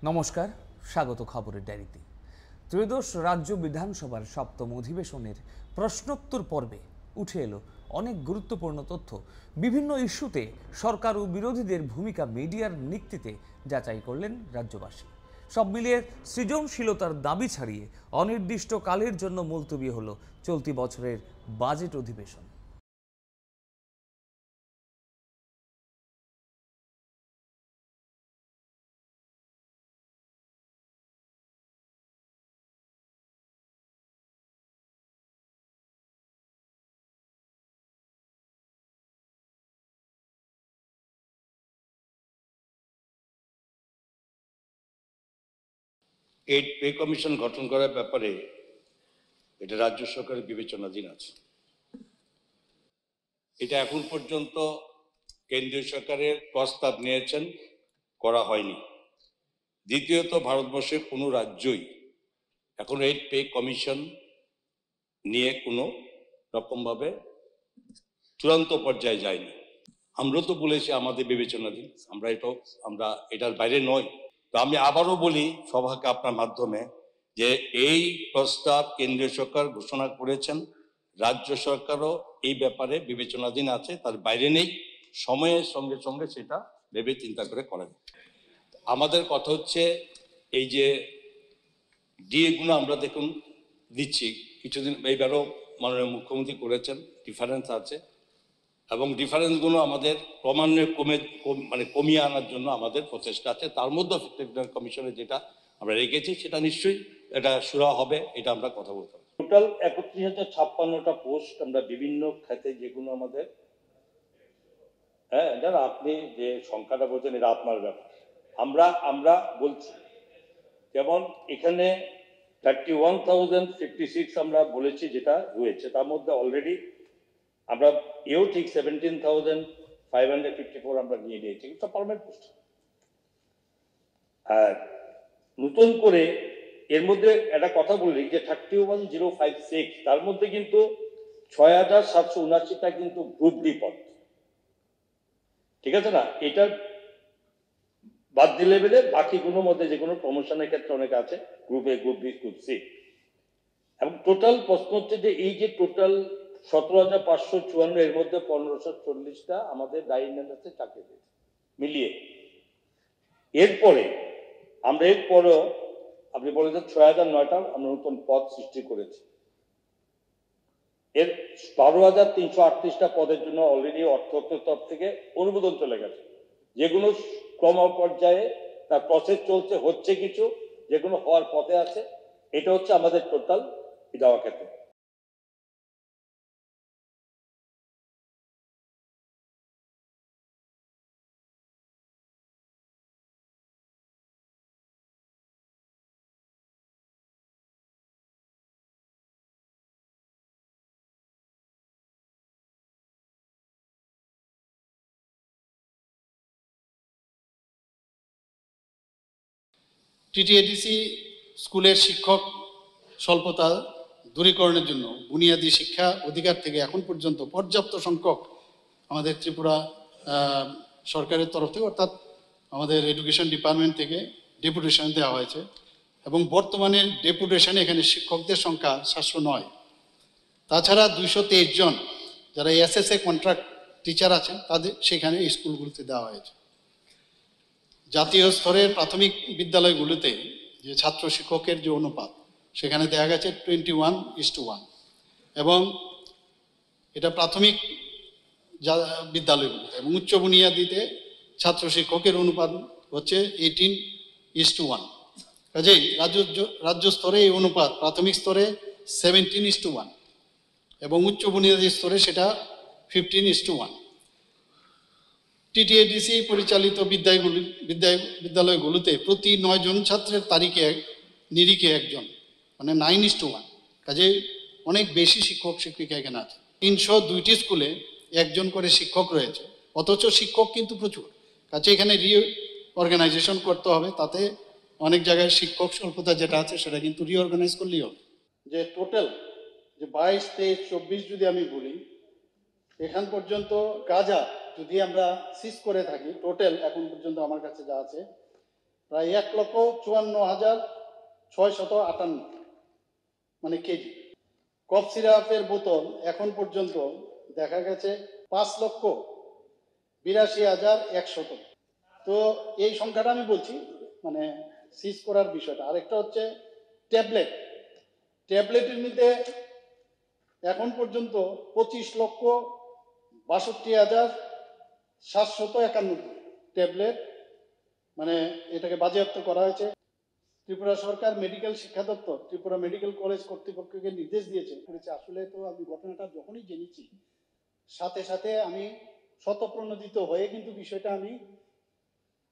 নমস্কার, স্বাগত খবরের ডায়েরিতে। ত্রয়োদশ রাজ্য বিধানসভার সপ্তম অধিবেশনের প্রশ্নোত্তর পর্বে উঠে এলো অনেক গুরুত্বপূর্ণ তথ্য। বিভিন্ন ইস্যুতে সরকার ও বিরোধীদের ভূমিকা মিডিয়ার নিক্তিতে যাচাই করলেন রাজ্যবাসী। সব মিলিয়ে সৃজনশীলতার দাবি ছাড়িয়ে অনির্দিষ্টকালের জন্য মুলতবি হলো চলতি বছরের বাজেট অধিবেশন। এই পে কমিশন গঠন করার ব্যাপারে এটা রাজ্য সরকারের বিবেচনাধীন আছে। এটা এখন পর্যন্ত কেন্দ্রীয় সরকারের প্রস্তাব নিয়েছেন, করা হয়নি। দ্বিতীয়ত, ভারতবর্ষের কোনো রাজ্যই এখন এই পে কমিশন নিয়ে কোনো রকমভাবে চূড়ান্ত পর্যায়ে যায়নি। আমরা তো বলেছি আমাদের বিবেচনাধীন, আমরা এটার বাইরে নই। তো আমি আবারও বলি সভাকে আপনার মাধ্যমে যে এই প্রস্তাব কেন্দ্রীয় সরকার ঘোষণা করেছেন, রাজ্য সরকারও এই ব্যাপারে বিবেচনাধীন আছে, তার বাইরে নেই। সময়ের সঙ্গে সঙ্গে সেটা ভেবে চিন্তা করে করেন। আমাদের কথা হচ্ছে এই যে ডিএগুলো আমরা দেখুন দিচ্ছি, কিছুদিন এইবারও মাননীয় মুখ্যমন্ত্রী করেছেন, ডিফারেন্স আছে এবং ডিফারেন্সগুলো আমাদের ক্রমান্বয়ে কমিয়ে আনার জন্য আমাদের প্রচেষ্টা আছে। তার মধ্যে কমিশনে যেটা আমরা রেখেছি সেটা নিশ্চয়ই এটা সুরা হবে, এটা আমরা কথা বলতে পারি। টোটাল 31,056টা পোস্ট আমরা বিভিন্ন খাতে, যেগুলো আমাদের যারা আপনি যে সংখ্যাটা বলছেন এটা আপনার ব্যাপার, আমরা বলছি। যেমন এখানে 31,056 আমরা বলেছি যেটা রয়েছে, তার মধ্যে অলরেডি আমরা ঠিক 17,554 আমরা নিয়ে নিয়েছি, কিন্তু পার্মানেন্ট পোস্ট। আর নতুন করে এর মধ্যে একটা কথা বলি যে 31,056 তার মধ্যে কিন্তু 6,779টা কিন্তু গ্রুপ ডি পদ, ঠিক আছে না? এটা বাদ দিলে বেলে বাকিগুলোর মধ্যে যে কোনো প্রমোশনের ক্ষেত্রে অনেক আছে, group A, group B, group C. এবং টোটাল প্রশ্ন হচ্ছে যে এই যে টোটাল 17,554 এর মধ্যে 1,540টা আমাদের ডাইনান্সে চাকরি পেয়েছে মিলিয়ে। এরপরে আমরা এরপরেও আপনি বলেছেন 6,009টা আমরা নতুন পদ সৃষ্টি করেছি। এর 12,338টা পদের জন্য অলরেডি অর্থ তরফ থেকে অনুমোদন চলে গেছে, যেগুলো ক্রম পর্যায়ে তার প্রসেস চলছে, হচ্ছে কিছু, যেগুলো হওয়ার পথে আছে। এটা হচ্ছে আমাদের টোটাল দেওয়া ক্ষেত্রে। টিটিএডিসি স্কুলের শিক্ষক স্বল্পতা দূরীকরণের জন্য বুনিয়াদী শিক্ষা অধিকার থেকে এখন পর্যন্ত পর্যাপ্ত সংখ্যক আমাদের ত্রিপুরা সরকারের তরফ থেকে, অর্থাৎ আমাদের এডুকেশন ডিপার্টমেন্ট থেকে ডেপুটেশন দেওয়া হয়েছে এবং বর্তমানে ডেপুটেশনে এখানে শিক্ষকদের সংখ্যা 709। তাছাড়া 223 জন যারা এসএসএ কন্ট্রাক্ট টিচার আছেন তাদের সেখানে স্কুলগুলোতে দেওয়া হয়েছে। জাতীয় স্তরের প্রাথমিক বিদ্যালয়গুলোতে যে ছাত্র শিক্ষকের যে অনুপাত, সেখানে দেখা গেছে 21:1 এবং এটা প্রাথমিক বিদ্যালয়গুলোতে। এবং উচ্চ বুনিয়াদিতে ছাত্র শিক্ষকের অনুপাত হচ্ছে 18:1। কাজেই রাজ্য স্তরে এই অনুপাত প্রাথমিক স্তরে 17:1 এবং উচ্চ বুনিয়াদী স্তরে সেটা 15:1। টিটিএডিসি পরিচালিত বিদ্যালয়গুলোতে প্রতি 9 জন ছাত্রের নিরিখে একজন, মানে 9:1। কাজে অনেক বেশি শিক্ষক শিক্ষিকা এখানে আছে। 302টি স্কুলে একজন করে শিক্ষক রয়েছে, অথচ শিক্ষক কিন্তু প্রচুর। কাজে এখানে রিঅর্গানাইজেশন করতে হবে, তাতে অনেক জায়গায় শিক্ষক স্বল্পতা যেটা আছে সেটা কিন্তু রিঅর্গানাইজ করলেই হবে। যে টোটাল যে 22, 23, 24 যদি আমি বলি, এখান পর্যন্ত গাঁজা যদি আমরা সিজ করে থাকি, টোটাল এখন পর্যন্ত আমার কাছে যা আছে প্রায় 1,54,658 মানে কেজি। কফ সিরাপের বোতল এখন পর্যন্ত দেখা গেছে 5,82,100। তো এই সংখ্যাটা আমি বলছি, মানে সিজ করার বিষয়টা। আরেকটা হচ্ছে ট্যাবলেটের মধ্যে এখন পর্যন্ত 25,62,791 ট্যাবলেট, মানে এটাকে বাজেয়াপ্ত করা হয়েছে। ত্রিপুরা সরকার মেডিকেল শিক্ষা দপ্তর ত্রিপুরা মেডিকেল কলেজ কর্তৃপক্ষকে নির্দেশ দিয়েছে। আসলে তো আমি ঘটনাটা যখনই জেনেছি, সাথে সাথে আমি স্বতঃপ্রণোদিত হয়ে কিন্তু বিষয়টা আমি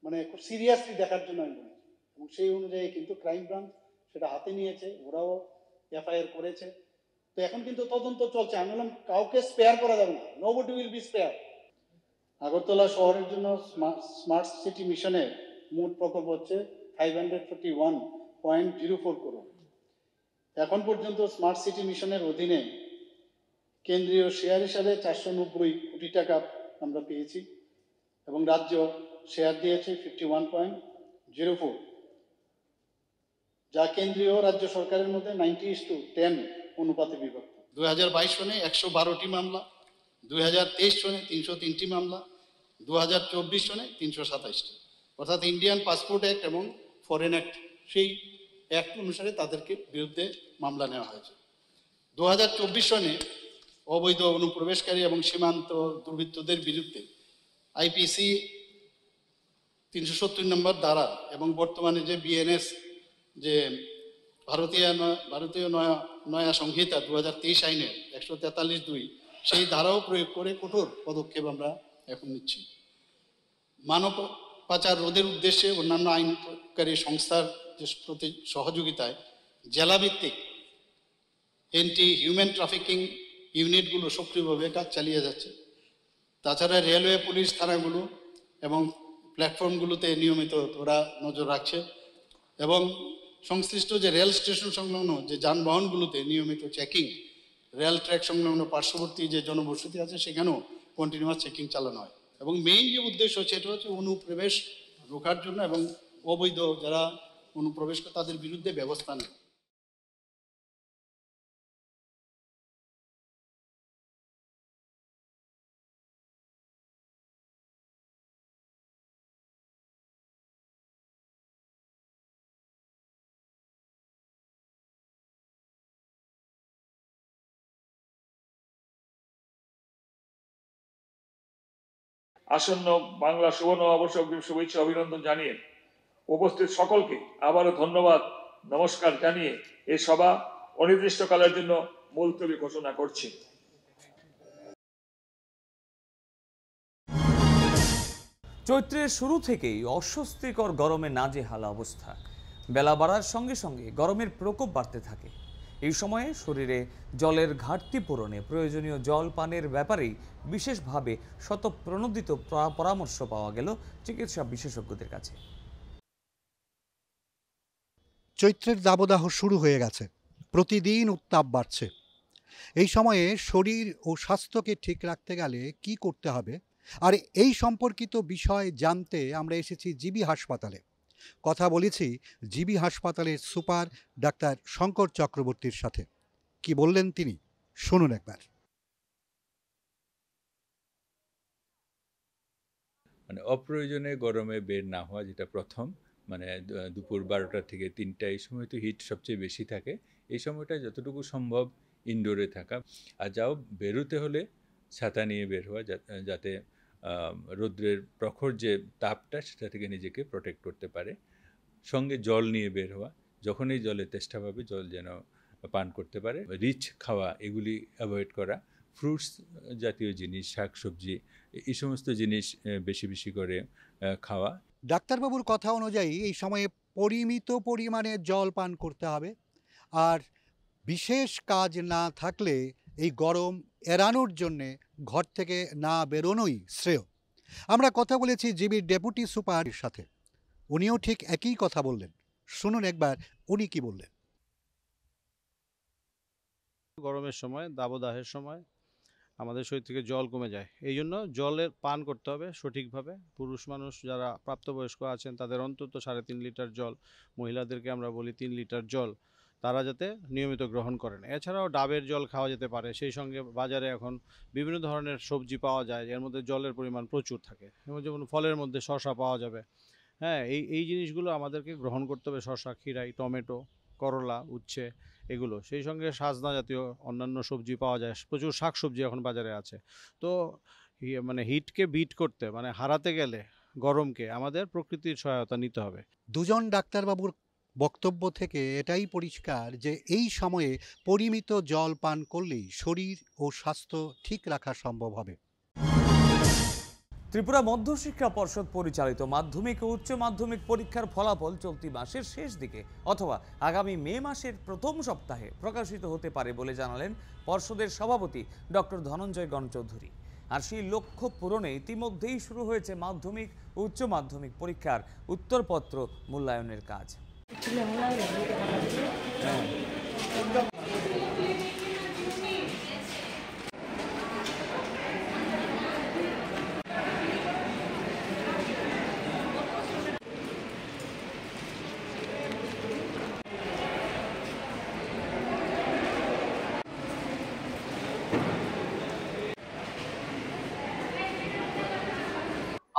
মানে খুব সিরিয়াসলি দেখার জন্য আমি বলেছি, এবং সেই অনুযায়ী কিন্তু ক্রাইম ব্রাঞ্চ সেটা হাতে নিয়েছে, ওরাও এফআইআর করেছে। তো এখন কিন্তু তদন্ত চলছে। আমি বললাম কাউকে স্পেয়ার করা যাবে না, nobody will be spare. Agartala শহরের জন্য স্মার্ট সিটি মিশনের মোট প্রকল্প হচ্ছে 541.04 করোড়। এখন পর্যন্ত স্মার্ট সিটি মিশনের অধীনে কেন্দ্রীয় শেয়ার হিসাবে 490 কোটি টাকা আমরা পেয়েছি, এবং রাজ্য শেয়ার দিয়েছে 51.04, যা কেন্দ্রীয় রাজ্য সরকারের মধ্যে 90:10 অনুপাতে বিভক্ত। 2022 সনে 112টি মামলা, 2023 সনে 303টি মামলা, 2024 সনে 327টি, অর্থাৎ ইন্ডিয়ান পাসপোর্ট অ্যাক্ট এবং ফরেন অ্যাক্ট, সেই অ্যাক্ট অনুসারে তাদেরকে বিরুদ্ধে মামলা নেওয়া হয়েছে। 2024 সনে অবৈধ অনুপ্রবেশকারী এবং সীমান্ত দুর্বৃত্তদের বিরুদ্ধে আইপিসি 370 নম্বর ধারা এবং বর্তমানে যে বিএনএস, যে ভারতীয় নয়া সংহিতা 2023 আইনের 143(2), সেই ধারাও প্রয়োগ করে কঠোর পদক্ষেপ আমরা এখন নিচ্ছি। মানব পাচার রোধের উদ্দেশ্যে অন্যান্য আইনকারী সংস্থার প্রতি সহযোগিতায় জেলাভিত্তিক এন্টি হিউম্যান ট্রাফিকিং ইউনিটগুলো সক্রিয়ভাবে কাজ চালিয়ে যাচ্ছে। তাছাড়া রেলওয়ে, পুলিশ থানাগুলো এবং প্ল্যাটফর্মগুলোতে নিয়মিত ওরা নজর রাখছে, এবং সংশ্লিষ্ট যে রেল স্টেশন সংলগ্ন যে যানবাহনগুলোতে নিয়মিত চেকিং, রেল ট্র্যাক সংলগ্ন পার্শ্ববর্তী যে জনবসতি আছে সেখানেও কন্টিনিউয়াস চেকিং চালানো হয়। এবং মেইন যে উদ্দেশ্য সেটা হচ্ছে অনুপ্রবেশ রোখার জন্য এবং অবৈধ যারা অনুপ্রবেশ করে তাদের বিরুদ্ধে ব্যবস্থা নেয়। আসন্ন বাংলা শুভ নববর্ষ শুভেচ্ছা অভিনন্দন জানিয়ে উপস্থিত সকলকে আবারও ধন্যবাদ নমস্কার জানিয়ে এই সভা অনির্দিষ্টকালের জন্য মুলতবি ঘোষণা করছি। চৈত্রের শুরু থেকেই অস্বস্তিকর গরমে নাজেহাল অবস্থা। বেলা বাড়ার সঙ্গে সঙ্গে গরমের প্রকোপ বাড়তে থাকে। এই সময়ে শরীরে জলের ঘাটতি পূরণে প্রয়োজনীয় জল পানের ব্যাপারেই বিশেষভাবে স্বতঃপ্রণোদিত পরামর্শ পাওয়া গেল চিকিৎসা বিশেষজ্ঞদের কাছে। চৈত্রের দাবদাহ শুরু হয়ে গেছে, প্রতিদিন উত্তাপ বাড়ছে। এই সময়ে শরীর ও স্বাস্থ্যকে ঠিক রাখতে গেলে কি করতে হবে, আর এই সম্পর্কিত বিষয় জানতে আমরা এসেছি জিবি হাসপাতালে। কথা বলেছি জিবি হাসপাতালের সুপার ডাক্তার শঙ্কর চক্রবর্তীর সাথে। কি বললেন তিনি, শুনুন একবার। মানে অপ্রয়োজনে গরমে বের না হওয়া, যেটা প্রথম, মানে দুপুর 12টা থেকে 3টা, এই সময় তো হিট সবচেয়ে বেশি থাকে। এই সময়টা যতটুকু সম্ভব ইনডোরে থাকা, আর যাও বেরোতে হলে ছাতা নিয়ে বের হওয়া, যাতে রৌদ্রের প্রখর যে তাপটা সেটা থেকে নিজেকে প্রোটেক্ট করতে পারে। সঙ্গে জল নিয়ে বের হওয়া, যখনই জলের তেষ্টা পাবে জল যেন পান করতে পারে। রিচ খাওয়া, এগুলি অ্যাভয়েড করা। ফ্রুটস জাতীয় জিনিস, শাকসবজি, এই সমস্ত জিনিস বেশি বেশি করে খাওয়া। ডাক্তারবাবুর কথা অনুযায়ী এই সময়ে পরিমিত পরিমাণে জল পান করতে হবে, আর বিশেষ কাজ না থাকলে এই গরম এড়ানোর জন্যে ঘর থেকে না বেরোনোই শ্রেয়। আমরা কথা বলেছি জিবির ডেপুটি সুপারের সাথে, উনিও ঠিক একই কথা বললেন। শুনুন একবার উনি কি বললেন। গরমের সময়, দাবদাহের সময় আমাদের শরীর থেকে জল কমে যায়। এই জন্য জলের পান করতে হবে সঠিকভাবে। পুরুষ মানুষ যারা প্রাপ্তবয়স্ক আছেন তাদের অন্তত 3.5 লিটার জল, মহিলাদেরকে আমরা বলি 3 লিটার জল, তারা যাতে নিয়মিত গ্রহণ করেন। এছাড়াও ডাবের জল খাওয়া যেতে পারে। সেই সঙ্গে বাজারে এখন বিভিন্ন ধরনের সবজি পাওয়া যায়, এর মধ্যে জলের পরিমাণ প্রচুর থাকে। যেমন ফলের মধ্যে শসা পাওয়া যাবে। হ্যাঁ, এই জিনিসগুলো আমাদেরকে গ্রহণ করতে হবে। শসা, খিরাই, টমেটো, করলা, উচ্ছে এগুলো। সেই সঙ্গে সাজনা জাতীয় অন্যান্য সবজি পাওয়া যায়। প্রচুর শাকসবজি এখন বাজারে আছে। তো মানে হিটকে বিট করতে, মানে হারাতে গেলে গরমকে আমাদের প্রকৃতির সহায়তা নিতে হবে। দুজন ডাক্তারবাবুর বক্তব্য থেকে এটাই পরিষ্কার যে এই সময়ে পরিমিত জল পান করলেই শরীর ও স্বাস্থ্য ঠিক রাখা সম্ভব হবে। ত্রিপুরা মধ্যশিক্ষা পর্ষদ পরিচালিত মাধ্যমিক ও উচ্চ মাধ্যমিক পরীক্ষার ফলাফল চলতি মাসের শেষ দিকে অথবা আগামী মে মাসের প্রথম সপ্তাহে প্রকাশিত হতে পারে বলে জানালেন পর্ষদের সভাপতি ডক্টর ধনঞ্জয় গণচৌধুরী। আর সেই লক্ষ্য পূরণে ইতিমধ্যেই শুরু হয়েছে মাধ্যমিক ও উচ্চ মাধ্যমিক পরীক্ষার উত্তরপত্র মূল্যায়নের কাজ।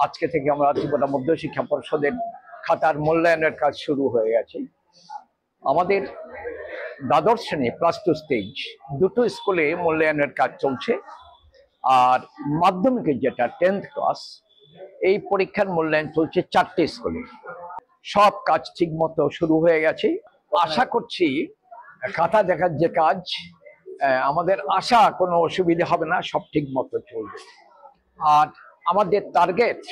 আজকে থেকে আমরা ত্রিপুরা মধ্যশিক্ষা পর্ষদের খাতার মূল্যায়নের কাজ শুরু হয়ে গেছে। আমাদের দ্বাদশ শ্রেণী +2 স্টেজ দুটো স্কুলে মূল্যায়নের কাজ চলছে। আর মাধ্যমিকের যেটা 10th ক্লাস, এই পরীক্ষার মূল্যায়ন চলছে 4টে স্কুলে। সব কাজ ঠিক মতো শুরু হয়ে গেছে। আশা করছি খাতা দেখার যে কাজ, আমাদের আশা কোনো অসুবিধা হবে না, সব ঠিক মতো চলবে। আর আমাদের টার্গেট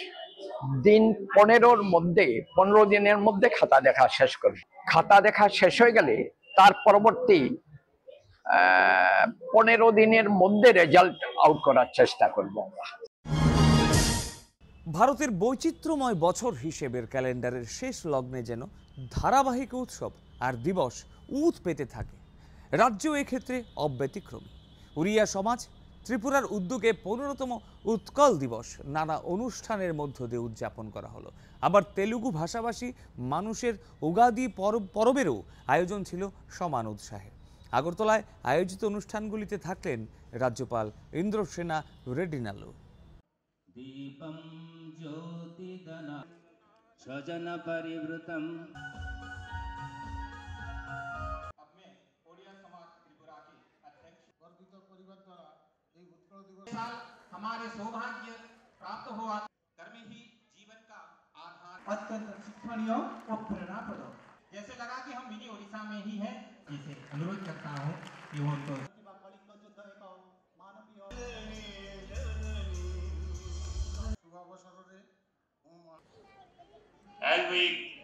দিন 15 দিনের মধ্যে খাতা দেখা শেষ করবে। খাতা দেখা শেষ হয়ে গেলে তার পরবর্তী 15 দিনের মধ্যে রেজাল্ট আউট করার চেষ্টা করব আমরা। ভারতের বৈচিত্র্যময় বছর হিসেবের ক্যালেন্ডারের শেষ লগ্নে যেন ধারাবাহিক উৎসব আর দিবস উত পেতে থাকে। রাজ্য এক্ষেত্রে অব্যতিক্রমী। উড়িয়া সমাজ ত্রিপুরার উদ্যোগে 15তম উৎকল দিবস নানা অনুষ্ঠানের মধ্য দিয়ে উদযাপন করা হলো। আবার তেলুগু ভাষাভাষী মানুষের উগাদি পরবেরও আয়োজন ছিল সমান উৎসাহে। আগরতলায় আয়োজিত অনুষ্ঠানগুলিতে থাকলেন রাজ্যপাল ইন্দ্রসেনা রেড্ডিনালু। দীপম জ্যোতিগণা স্বজন পরিবৃতম। हमारे सौभाग्य प्राप्त हुआ। कर्म ही जीवन का आधार। अत्यंत शिक्षणीय और प्रेरणाप्रद। जैसे लगा कि हम मिनी ओडिशा में ही हैं। इसे अनुरोध करता हूँ कि वो तो As we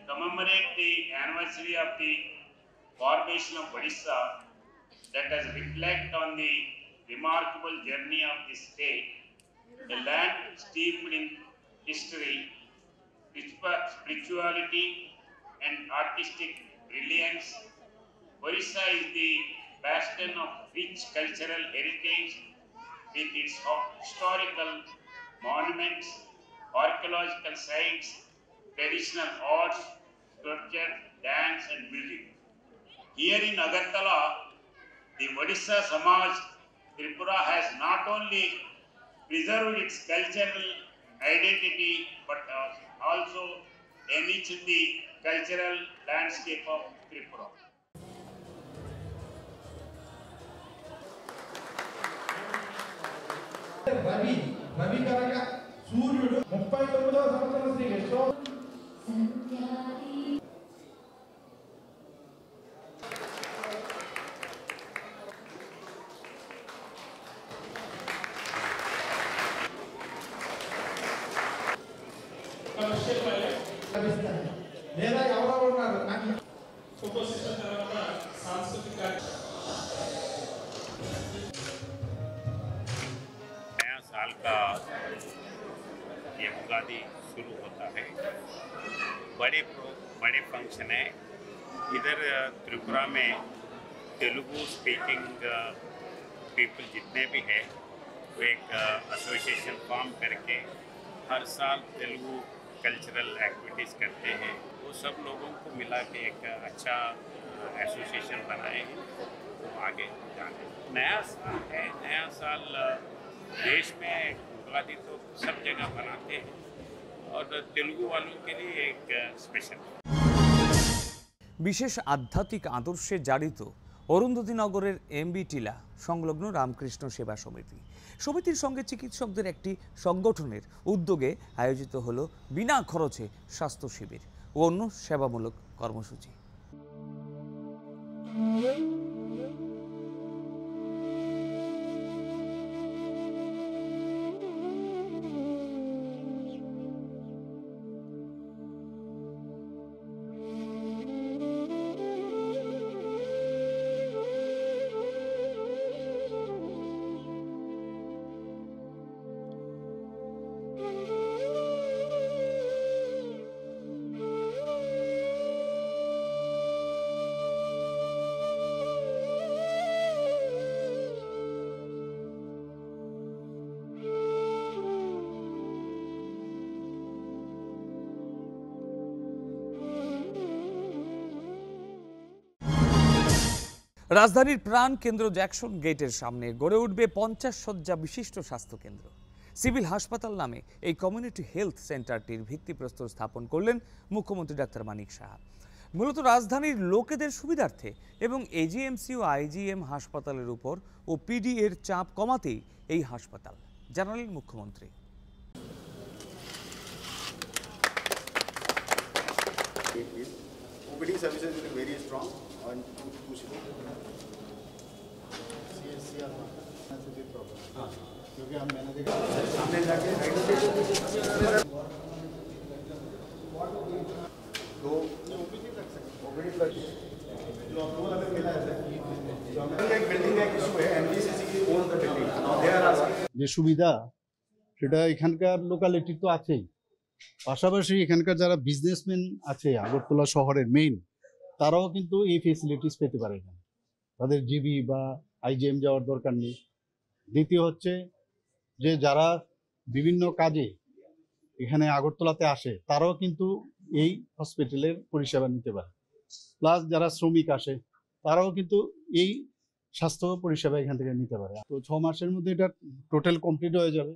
commemorate the anniversary of the formation of Odisha, let us reflect on the remarkable journey of this state, a land steeped in history, spirituality, and artistic brilliance. Odisha is the bastion of rich cultural heritage with its historical monuments, archaeological sites, traditional arts, sculpture, dance, and music. Here in Agartala, the Odisha Samaj Tripura has not only preserved its cultural identity but also enriched the cultural landscape of Tripura. Ravi కనుక సూర్యుడు 39వ సంవత్సరం శ్రీ విశ్వ లేదా ఎవరో ఉన్నారు నాకు photo session తర్వాత సాంస్కృతిక नया साल का ये उगादी शुरू होता है। बड़े फंक्शन है। इधर त्रिपुरा में तेलुगु स्पीकिंग पीपल जितने भी हैं वो एक एसोसिएशन फॉर्म करके हर साल तेलुगु कल्चरल एक्टिविटीज़ करते हैं। वो सब लोगों को मिला के एक अच्छा एसोसिएशन बनाए हैं, वो आगे जाने। नया साल है, नया साल देश में उगादी तो सब जगह मनाते हैं और तेलुगु वालों के लिए एक स्पेशल। বিশেষ আধ্যাত্মিক আদর্শে জারিত অরুন্ধতিনগরের এমবি টিলা সংলগ্ন রামকৃষ্ণ সেবা সমিতি সমিতির সঙ্গে চিকিৎসকদের একটি সংগঠনের উদ্যোগে আয়োজিত হলো বিনা খরচে স্বাস্থ্য শিবির ও অন্য সেবামূলক কর্মসূচি। রাজধানীর প্রাণ কেন্দ্র জ্যাকসন গেটের সামনে গড়ে উঠবে 50 শয্যা বিশিষ্ট স্বাস্থ্যকেন্দ্র। সিভিল হাসপাতাল নামে এই কমিউনিটি হেলথ সেন্টারটির ভিত্তিপ্রস্তর স্থাপন করলেন মুখ্যমন্ত্রী ডাক্তার মানিক সাহা। মূলত রাজধানীর লোকেদের সুবিধার্থে এবং এজিএমসি ও আইজিএম হাসপাতালের উপর ও পিডি এর চাপ কমাতেই এই হাসপাতাল, জানালেন মুখ্যমন্ত্রী। OPD services will be very strong on two shifts. क्योंकि हम मैनेज सामने जाके तो OPD रख सकते हैं। OPD प्लस जो अप्रूवल अगर मिला है जो हमें एक बिल्डिंग का इशू है एनबीसीसी की on the building they are asking যে সুবিধা সেটা এখানকার লোকালিটি তো আছেই, পাশাপাশি এখানকার যারা বিজনেসম্যান আছে আগরতলা শহরের মেইন, তারাও কিন্তু এই ফেসিলিটিস পেতে পারে না, তাদের জিবি বা আইজিএম যাওয়ার দরকার নেই। দ্বিতীয় হচ্ছে যে যারা বিভিন্ন কাজে এখানে আগরতলাতে আসে তারাও কিন্তু এই হসপিটালের পরিষেবা নিতে পারে, প্লাস যারা শ্রমিক আসে তারাও কিন্তু এই স্বাস্থ্য পরিষেবা এখান থেকে নিতে পারে। তো 6 মাসের মধ্যে এটা টোটাল কমপ্লিট হয়ে যাবে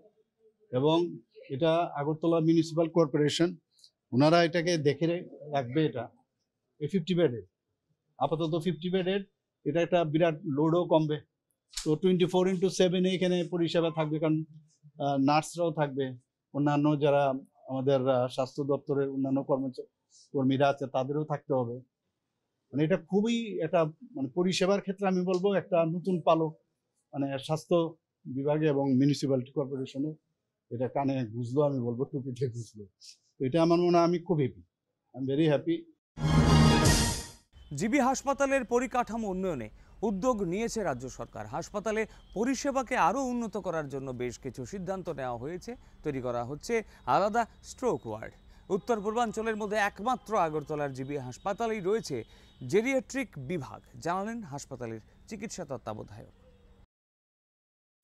এবং এটা আগরতলা মিউনিসিপ্যাল কর্পোরেশন ওনারা এটাকে দেখে রাখবে। এটা 50 বেডের, আপাতত 50 বেডের, এটা একটা বিরাট লোডও কমবে। তো 24/7 এখানে পরিষেবা থাকবে, কারণ নার্সরাও থাকবে, অন্যান্য যারা আমাদের স্বাস্থ্য দপ্তরের অন্যান্য কর্মীরা আছে তাদেরও থাকতে হবে। মানে এটা খুবই একটা মানে পরিষেবার ক্ষেত্রে আমি বলবো একটা নতুন পালক মানে স্বাস্থ্য বিভাগে এবং মিউনিসিপ্যালিটি কর্পোরেশনে এটা কানে বুঝলো, আমি বলবো টুপিতে বুঝলো। তো এটা আমার মনে হয় আমি খুব happy, I am very happy. GB হাসপাতালের পরিকাঠামো উন্নয়নে উদ্যোগ নিয়েছে রাজ্য সরকার। হাসপাতালে পরিষেবাকে আরও উন্নত করার জন্য বেশ কিছু সিদ্ধান্ত নেওয়া হয়েছে। তৈরি করা হচ্ছে আলাদা স্ট্রোক ওয়ার্ড। উত্তর পূর্বাঞ্চলের মধ্যে একমাত্র আগরতলার জিবি হাসপাতালেই রয়েছে জেরিয়াট্রিক বিভাগ, জানালেন হাসপাতালের চিকিৎসা তত্ত্বাবধায়ক।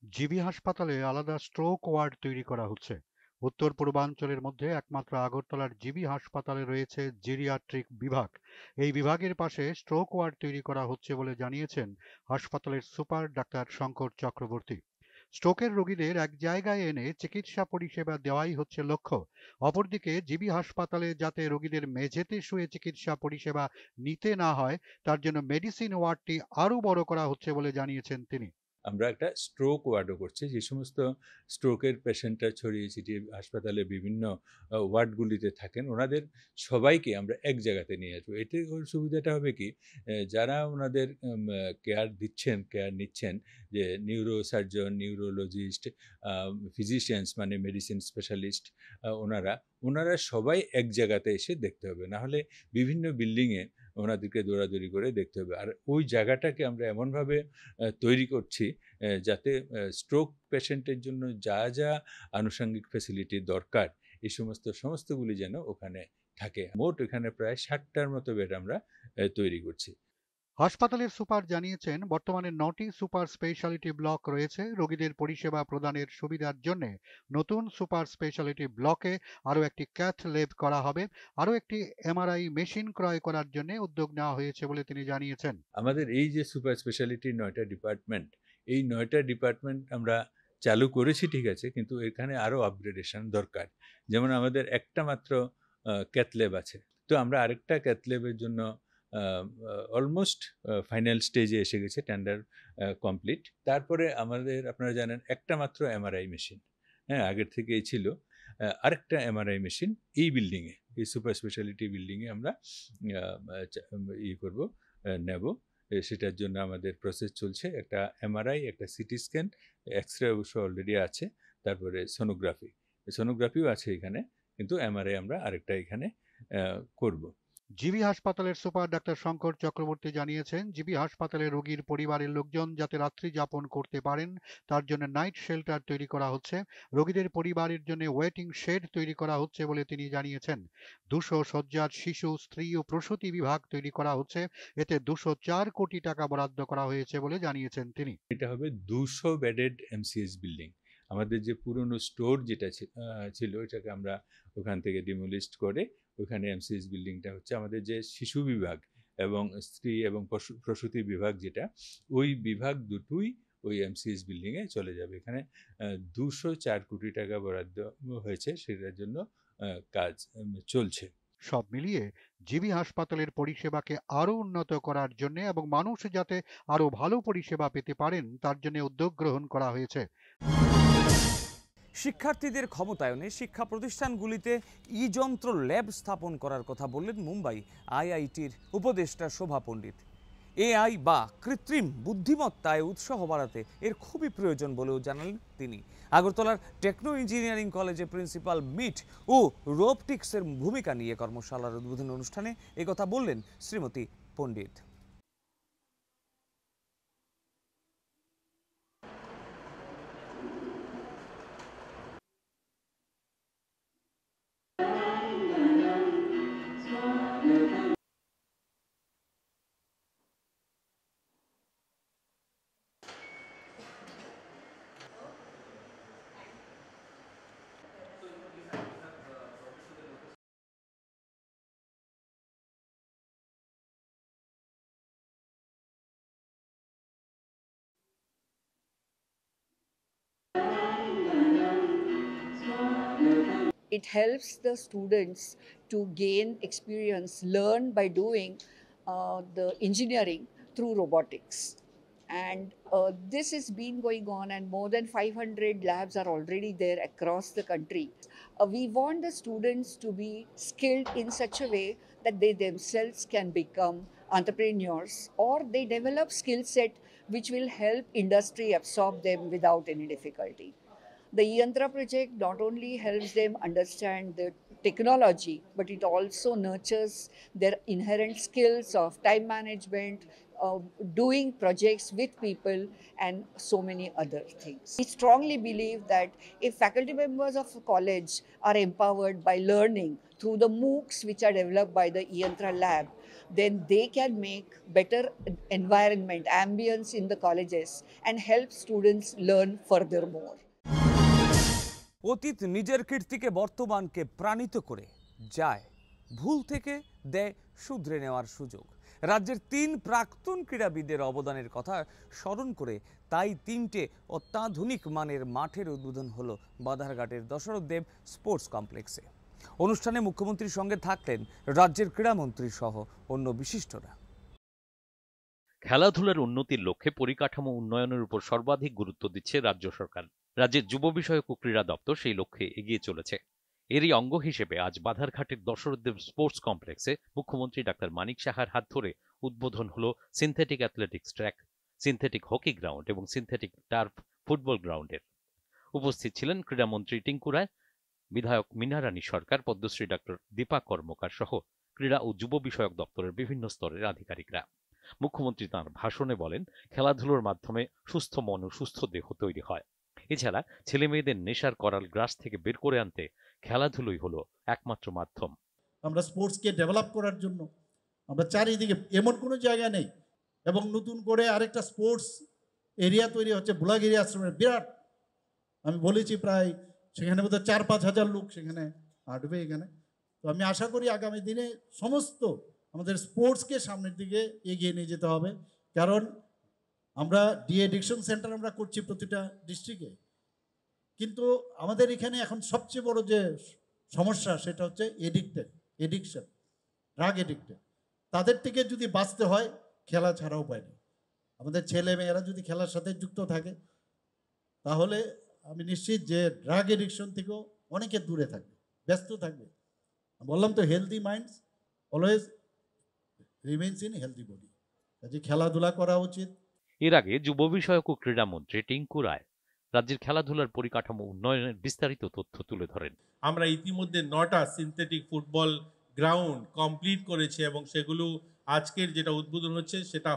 জিবি হাসপাতালে আলাদা স্ট্রোক ওয়ার্ড তৈরি করা হচ্ছে। উত্তর পূর্বাঞ্চলের মধ্যে একমাত্র আগরতলার জিবি হাসপাতালে রয়েছে জেরিয়াট্রিক বিভাগ। এই বিভাগের পাশে স্ট্রোক ওয়ার্ড তৈরি করা হচ্ছে বলে জানিয়েছেন হাসপাতালের সুপার ডাক্তার শঙ্কর চক্রবর্তী। স্ট্রোকের রোগীদের এক জায়গায় এনে চিকিৎসা পরিষেবা দেওয়াই হচ্ছে লক্ষ্য। অপরদিকে জিবি হাসপাতালে যাতে রোগীদের মেঝেতে শুয়ে চিকিৎসা পরিষেবা নিতে না হয় তার জন্য মেডিসিন ওয়ার্ডটি আরও বড় করা হচ্ছে বলে জানিয়েছেন তিনি। আমরা একটা স্ট্রোক ওয়ার্ডও করছি, যে সমস্ত স্ট্রোকের পেশেন্টরা ছড়িয়ে ছিটিয়ে হাসপাতালে বিভিন্ন ওয়ার্ডগুলিতে থাকেন ওনাদের সবাইকে আমরা এক জায়গাতে নিয়ে আসবো। এতে সুবিধাটা হবে কি, যারা ওনাদের কেয়ার নিচ্ছেন, যে নিউরো সার্জন, নিউরোলজিস্ট, ফিজিশিয়ানস মানে মেডিসিন স্পেশালিস্ট, ওনারা সবাই এক জায়গাতে এসে দেখতে হবে, না হলে বিভিন্ন বিল্ডিংয়ে ওনাদেরকে দৌড়াদৌড়ি করে দেখতে হবে। আর ওই জায়গাটাকে আমরা এমনভাবে তৈরি করছি যাতে স্ট্রোক পেশেন্টের জন্য যা যা আনুষঙ্গিক ফ্যাসিলিটি দরকার এই সমস্তগুলি যেন ওখানে থাকে। মোট এখানে প্রায় 60টার মতো বেড আমরা তৈরি করছি। হাসপাতালের সুপার জানিয়েছেন, বর্তমানে 9টি সুপার স্পেশালিটি ব্লক রয়েছে। রোগীদের পরিষেবা প্রদানের সুবিধার জন্য নতুন সুপার স্পেশালিটি ব্লকে আরও একটি ক্যাথ ল্যাব করা হবে। আরও একটি এমআরআই মেশিন ক্রয় করার জন্য উদ্যোগ নেওয়া হয়েছে বলে তিনি জানিয়েছেন। আমাদের এই যে সুপার স্পেশালিটি 9টা ডিপার্টমেন্ট, এই 9টা ডিপার্টমেন্ট আমরা চালু করেছি ঠিক আছে, কিন্তু এখানে আরও আপগ্রেডেশন দরকার। যেমন আমাদের একটা মাত্র ক্যাথ ল্যাব আছে, তো আমরা আরেকটা ক্যাথ ল্যাবের জন্য অলমোস্ট ফাইনাল স্টেজে এসে গেছে, টেন্ডার কমপ্লিট। তারপরে আমাদের আপনারা জানেন একটা মাত্র এমআরআই মেশিন, হ্যাঁ আগের থেকেই ছিল। আরেকটা এমআরআই মেশিন এই বিল্ডিংয়ে, এই সুপার স্পেশালিটি বিল্ডিংয়ে আমরা করব, নেব। সেটার জন্য আমাদের প্রসেস চলছে। একটা এমআরআই, একটা সিটি স্ক্যান, এক্সরে অবশ্য অলরেডি আছে, তারপরে সোনোগ্রাফিও আছে এখানে, কিন্তু এমআরআই আমরা আরেকটা এখানে করব। জিবি হাসপাতালের সুপার ডাক্তার শঙ্কর চক্রবর্তী জানিয়েছেন, জিবি হাসপাতালে রোগীর পরিবারের লোকজন যাতে রাত্রি যাপন করতে পারেন তার জন্য নাইট শেল্টার তৈরি করা হচ্ছে। রোগীদের পরিবারের জন্য ওয়েটিং শেড তৈরি করা হচ্ছে বলে তিনি জানিয়েছেন। 200 শয্যার শিশু, স্ত্রী ও প্রসূতি বিভাগ তৈরি করা হচ্ছে। এতে 204 কোটি টাকা বরাদ্দ করা হয়েছে বলে জানিয়েছেন তিনি। এটা হবে 200 বেডেড এমসিএস বিল্ডিং। আমাদের যে পুরনো স্টোর যেটা ছিল, এটাকে আমরা ওখান থেকে ডিমোলিস্ট করে ওখানে এমসিএস বিল্ডিংটা হচ্ছে। আমাদের যে শিশু বিভাগ এবং স্ত্রী এবং প্রসূতি বিভাগ যেটা, ওই বিভাগ দুটোই ওই এমসিএস বিল্ডিংয়ে চলে যাবে। এখানে 204 কোটি টাকা বরাদ্দ হয়েছে, সেটার জন্য কাজ চলছে। সব মিলিয়ে জিবি হাসপাতালের পরিষেবাকে আরও উন্নত করার জন্য এবং মানুষ যাতে আরও ভালো পরিষেবা পেতে পারেন তার জন্য উদ্যোগ গ্রহণ করা হয়েছে। শিক্ষার্থীদের ক্ষমতায়নে শিক্ষা প্রতিষ্ঠানগুলিতে যন্ত্র ল্যাব স্থাপন করার কথা বললেন মুম্বাই আইআইটির উপদেষ্টা শোভা পণ্ডিত। এআই বা কৃত্রিম বুদ্ধিমত্তায় উৎসাহ বাড়াতে এর খুবই প্রয়োজন বলেও জানালেন তিনি। আগরতলার টেকনো ইঞ্জিনিয়ারিং কলেজে প্রিন্সিপাল মিট ও রোবটিক্সের ভূমিকা নিয়ে কর্মশালার উদ্বোধন অনুষ্ঠানে একথা বললেন শ্রীমতী পণ্ডিত। It helps the students to gain experience, learn by doing the engineering through robotics. And this has been going on, and more than 500 labs are already there across the country. We want the students to be skilled in such a way that they themselves can become entrepreneurs, or they develop skill set which will help industry absorb them without any difficulty. The eYantra project not only helps them understand the technology, but it also nurtures their inherent skills of time management, doing projects with people, and so many other things. We strongly believe that if faculty members of a college are empowered by learning through the MOOCs which are developed by the eYantra lab, then they can make better environment, ambience in the colleges, and help students learn furthermore. অতীত নিজের কীর্তিকে বর্তমানকে প্রাণিত করে যায়, ভুল থেকে দেয় শুধরে নেওয়ার সুযোগ। রাজ্যের 3 প্রাক্তন ক্রীড়াবিদের অবদানের কথা স্মরণ করে তাই 3টে অত্যাধুনিক মানের মাঠের উদ্বোধন হলো বাধারঘাটের দশরথ দেব স্পোর্টস কমপ্লেক্সে। অনুষ্ঠানে মুখ্যমন্ত্রীর সঙ্গে থাকলেন রাজ্যের ক্রীড়ামন্ত্রী সহ অন্য বিশিষ্টরা। খেলাধুলার উন্নতির লক্ষ্যে পরিকাঠামো উন্নয়নের উপর সর্বাধিক গুরুত্ব দিচ্ছে রাজ্য সরকার। রাজ্যের যুব বিষয়ক ও ক্রীড়া দপ্তর সেই লক্ষ্যে এগিয়ে চলেছে। এরই অঙ্গ হিসেবে আজ বাধারঘাটের দশরথ দেব স্পোর্টস কমপ্লেক্সে মুখ্যমন্ত্রী ডাক্তার মানিক সাহার হাত ধরে উদ্বোধন হলো synthetic athletics track, synthetic hockey ground এবং সিনথেটিক টার্ফ ফুটবল গ্রাউন্ডের। উপস্থিত ছিলেন ক্রীড়ামন্ত্রী টিঙ্কু রায়, বিধায়ক মীনারানী সরকার, পদ্মশ্রী ডক্টর দীপা কর্মকার সহ ক্রীড়া ও যুব বিষয়ক দপ্তরের বিভিন্ন স্তরের আধিকারিকরা। মুখ্যমন্ত্রী তাঁর ভাষণে বলেন, খেলাধুলোর মাধ্যমে সুস্থ মন ও সুস্থ দেহ তৈরি হয়। এছাড়া ছেলে মেয়েদের নেশার করাল গ্রাস থেকে বের করে আনতে খেলাধুলোই হলো একমাত্র মাধ্যম। আমরা স্পোর্টসকে ডেভেলপ করার জন্য আমরা চারিদিকে, এমন কোনো জায়গা নেই এবং নতুন করে আরেকটা স্পোর্টস এরিয়া তৈরি হচ্ছে ভোলাগিরি আশ্রমের, বিরাট, আমি বলেছি প্রায় সেখানে বোধহয় 4-5 হাজার লোক সেখানে হাঁটবে এখানে। তো আমি আশা করি আগামী দিনে সমস্ত আমাদের স্পোর্টসকে সামনের দিকে এগিয়ে নিয়ে যেতে হবে, কারণ আমরা ডি এডিকশন সেন্টার আমরা করছি প্রতিটা ডিস্ট্রিক্টে, কিন্তু আমাদের এখানে এখন সবচেয়ে বড় যে সমস্যা সেটা হচ্ছে এডিকশন, ড্রাগ এডিক্টেড। তাদের থেকে যদি বাঁচতে হয় খেলা ছাড়া উপায় নেই। আমাদের ছেলে মেয়েরা যদি খেলার সাথে যুক্ত থাকে তাহলে আমি নিশ্চিত যে ড্রাগ এডিকশন থেকেও অনেকে দূরে থাকবে, ব্যস্ত থাকবে। বললাম তো, healthy minds always remains in healthy body, কাজে খেলাধুলা করা উচিত। এর আগে যুব বিষয়ক ও ক্রীড়ামন্ত্রী টিঙ্কু রায় রাজ্যের খেলাধুলার পরিকাঠামো উন্নয়নের বিস্তারিত তথ্য তুলে ধরেন। আমরা ইতিমধ্যে 9টা সিনথেটিক ফুটবল গ্রাউন্ড কমপ্লিট করেছি এবং সেগুলো আজকের যেটা উদ্বোধন হচ্ছে সেটা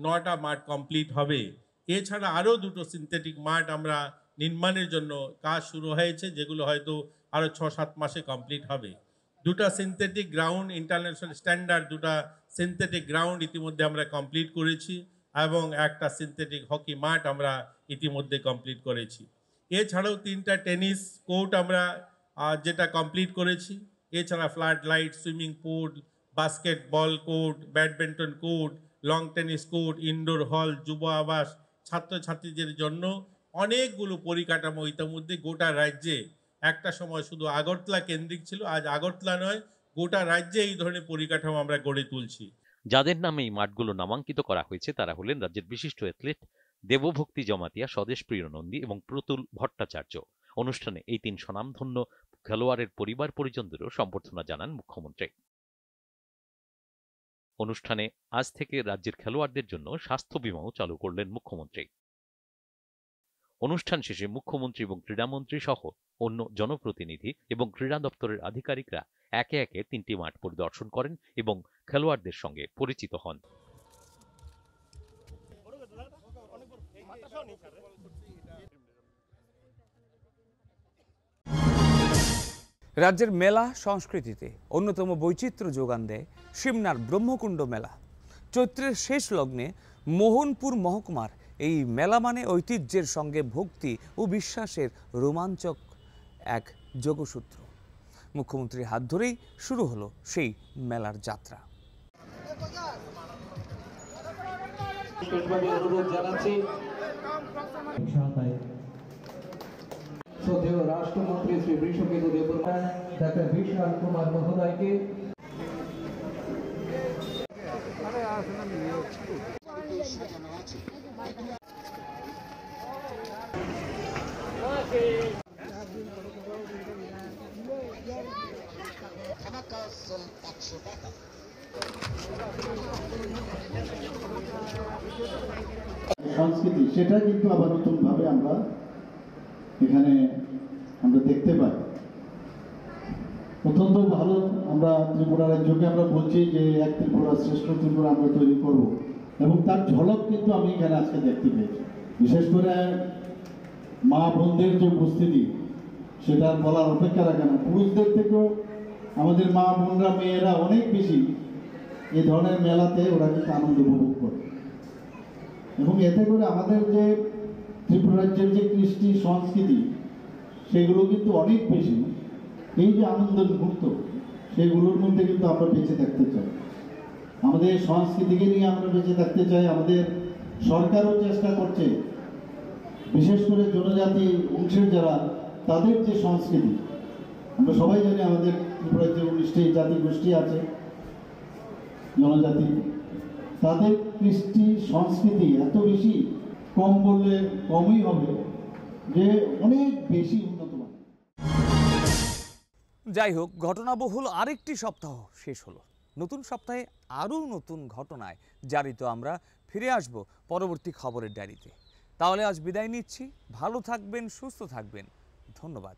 9টা মাঠ কমপ্লিট হবে। এছাড়া আরও 2টো সিনথেটিক মাঠ আমরা নির্মাণের জন্য কাজ শুরু হয়েছে, যেগুলো হয়তো আরও 6-7 মাসে কমপ্লিট হবে। 2টা সিনথেটিক গ্রাউন্ড ইন্টারন্যাশনাল স্ট্যান্ডার্ড 2টা সিনথেটিক গ্রাউন্ড ইতিমধ্যে আমরা কমপ্লিট করেছি এবং একটা সিনথেটিক হকি মাঠ আমরা ইতিমধ্যে কমপ্লিট করেছি। এছাড়াও 3টা টেনিস কোর্ট আমরা যেটা কমপ্লিট করেছি। এছাড়া flood light, swimming pool, basketball court, badminton court, long tennis court, indoor হল, যুব আবাস, ছাত্রছাত্রীদের জন্য অনেকগুলো পরিকাঠামো ইতিমধ্যে গোটা রাজ্যে, একটা সময় শুধু আগরতলা কেন্দ্রিক ছিল, আজ আগরতলা নয় গোটা রাজ্যে এই ধরনের পরিকাঠামো আমরা গড়ে তুলছি। যাদের নামে এই মাঠগুলো নামাঙ্কিত করা হয়েছে তারা হলেন রাজ্যের বিশিষ্ট অ্যাথলেট দেবভক্তি জমাতিয়া, স্বদেশ প্রিয় নন্দী এবং প্রতুল ভট্টাচার্য। অনুষ্ঠানে এই 3 স্বনামধন্য খেলোয়াড়ের পরিবার পরিজনদেরও সম্বর্ধনা জানান মুখ্যমন্ত্রী। অনুষ্ঠানে আজ থেকে রাজ্যের খেলোয়াড়দের জন্য স্বাস্থ্য বীমাও চালু করলেন মুখ্যমন্ত্রী। অনুষ্ঠান শেষে মুখ্যমন্ত্রী এবং ক্রীড়ামন্ত্রী সহ অন্য জনপ্রতিনিধি এবং ক্রীড়া দপ্তরের আধিকারিকরা একে একে 3টি মাঠ পরিদর্শন করেন এবং খেলোয়াড়দের সঙ্গে পরিচিত হন। রাজ্যের মেলা সংস্কৃতিতে অন্যতম বৈচিত্র্য যোগান দেয় সিমনার ব্রহ্মকুণ্ড মেলা। চৈত্রের শেষ লগ্নে মোহনপুর মহকুমার এই মেলা মানে ঐতিহ্যের সঙ্গে ভক্তি ও বিশ্বাসের রোমাঞ্চক এক যোগসূত্র। মুখ্যমন্ত্রীর হাত ধরেই শুরু হলো সেই মেলার যাত্রা। অনুরোধ জানাচ্ছি শ্রদ্ধেয় রাষ্ট্রমন্ত্রী শ্রী বৃষকেতু দেববর্মা ডাক্তার বিশাল কুমার মহোদয়কে সংস্কৃতি সেটা কিন্তু আবার নতুনভাবে আমরা এখানে দেখতে পাই। অত্যন্ত ভালো। আমরা ত্রিপুরা রাজ্যকে আমরা বলছি যে এক ত্রিপুরা শ্রেষ্ঠ ত্রিপুরা আমরা তৈরি করব, এবং তার ঝলক কিন্তু আমি এখানে আজকে দেখতে পেয়েছি। বিশেষ করে মা বোনদের যে উপস্থিতি সেটা বলার অপেক্ষা রাখে না। পুরুষদের থেকেও আমাদের মা বোনরা, মেয়েরা অনেক বেশি এই ধরনের মেলাতে ওরা কিন্তু আনন্দ উপভোগ করে, এবং এতে করে আমাদের যে ত্রিপুরা রাজ্যের যে কৃষ্টি সংস্কৃতি সেগুলো কিন্তু অনেক বেশি। এই যে আনন্দের মুহূর্ত সেগুলোর মধ্যে কিন্তু আমরা বেঁচে থাকতে চাই, আমাদের সংস্কৃতিকে নিয়ে আমরা বেঁচে থাকতে চাই। আমাদের সরকারও চেষ্টা করছে, বিশেষ করে জনজাতি অংশের যারা, তাদের যে সংস্কৃতি, আমরা সবাই জানি আমাদের ত্রিপুরার যে 19টি জাতি গোষ্ঠী আছে জনজাতি, তাদের কৃষ্টি সংস্কৃতি এত বেশি, কম বললে কমই হবে, যে অনেক বেশি উন্নত মানের। যাই হোক, ঘটনাবহুল আরেকটি সপ্তাহ শেষ হলো। নতুন সপ্তাহে আরও নতুন ঘটনায় জারিত আমরা ফিরে আসব পরবর্তী খবরের ডায়েরিতে। তাহলে আজ বিদায় নিচ্ছি। ভালো থাকবেন, সুস্থ থাকবেন। ধন্যবাদ।